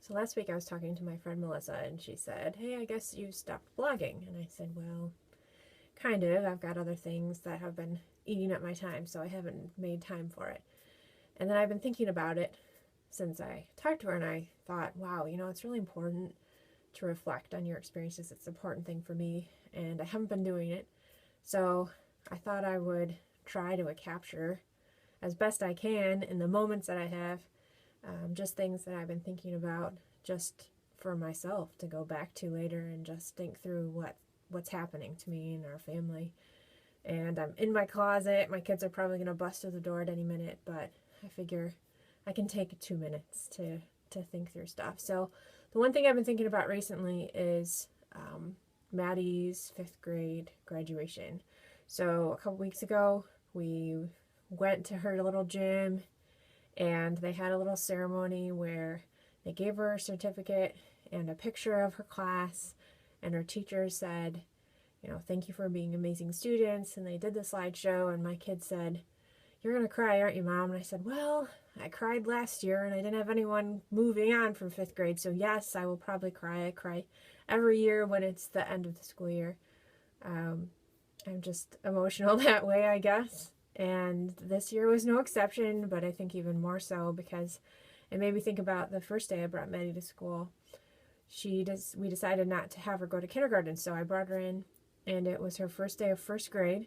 So last week I was talking to my friend Melissa, and she said, "Hey, I guess you stopped blogging." And I said, "Well, kind of. I've got other things that have been eating up my time, so I haven't made time for it." And then I've been thinking about it since I talked to her, and I thought, wow, it's really important to reflect on your experiences. It's an important thing for me, and I haven't been doing it. So I thought I would try to capture as best I can in the moments that I have, just things that I've been thinking about just for myself to go back to later and just think through what's happening to me and our family. And I'm in my closet. My kids are probably going to bust through the door at any minute, but I figure I can take 2 minutes to think through stuff. So the one thing I've been thinking about recently is Maddie's 5th grade graduation. So a couple weeks ago, we went to her little gym, and they had a little ceremony where they gave her a certificate and a picture of her class, and her teacher said, "Thank you for being amazing students." And they did the slideshow, and my kid said, "You're going to cry, aren't you, Mom?" And I said, "Well, I cried last year, and I didn't have anyone moving on from 5th grade, so yes, I will probably cry. I cry every year when it's the end of the school year. I'm just emotional that way, I guess. And this year was no exception, but I think even more so because it made me think about the first day I brought Maddie to school. We decided not to have her go to kindergarten, so I brought her in, and it was her first day of 1st grade,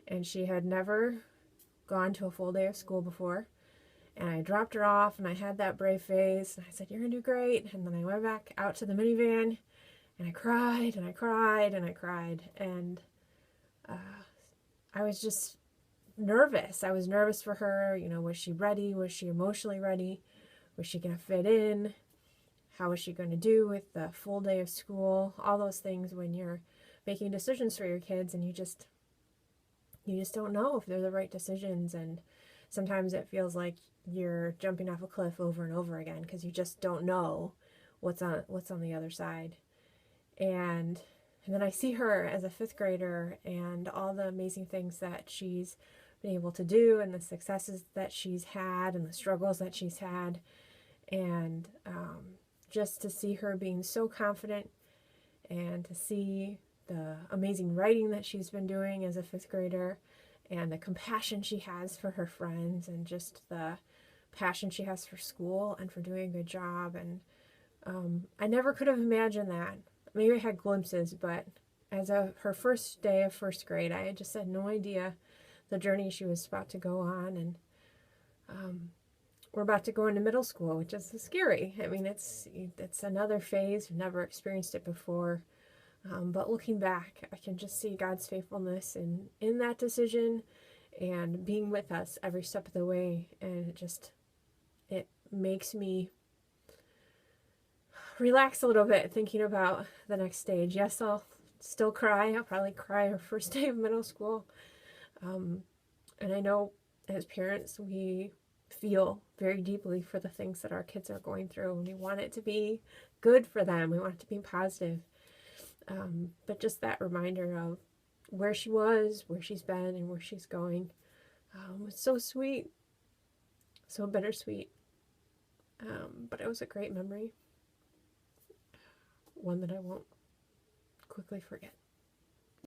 and she had never gone to a full day of school before. And I dropped her off, and I had that brave face, and I said, "You're going to do great." And then I went back out to the minivan, and I cried, and I cried, and I cried. And I was just nervous. I was nervous for her. Was she ready? Was she emotionally ready? Was she going to fit in? How was she going to do with the full day of school? All those things when you're making decisions for your kids, and you just don't know if they're the right decisions. And sometimes it feels like you're jumping off a cliff over and over again because you just don't know what's on the other side. And then I see her as a 5th grader and all the amazing things that she's been able to do, and the successes that she's had, and the struggles that she's had. And just to see her being so confident, and to see the amazing writing that she's been doing as a 5th grader, and the compassion she has for her friends, and just the passion she has for school and for doing a good job. And I never could have imagined that. Maybe I had glimpses, but as her first day of 1st grade, I just had no idea the journey she was about to go on. And we're about to go into middle school, which is scary. I mean, it's another phase. We've never experienced it before. But looking back, I can just see God's faithfulness in that decision, and being with us every step of the way. And it makes me relax a little bit thinking about the next stage. Yes, I'll still cry. I'll probably cry our first day of middle school. And I know as parents, we feel very deeply for the things that our kids are going through, and we want it to be good for them. We want it to be positive. But just that reminder of where she was, where she's been, and where she's going was so sweet, so bittersweet. But it was a great memory, one that I won't quickly forget.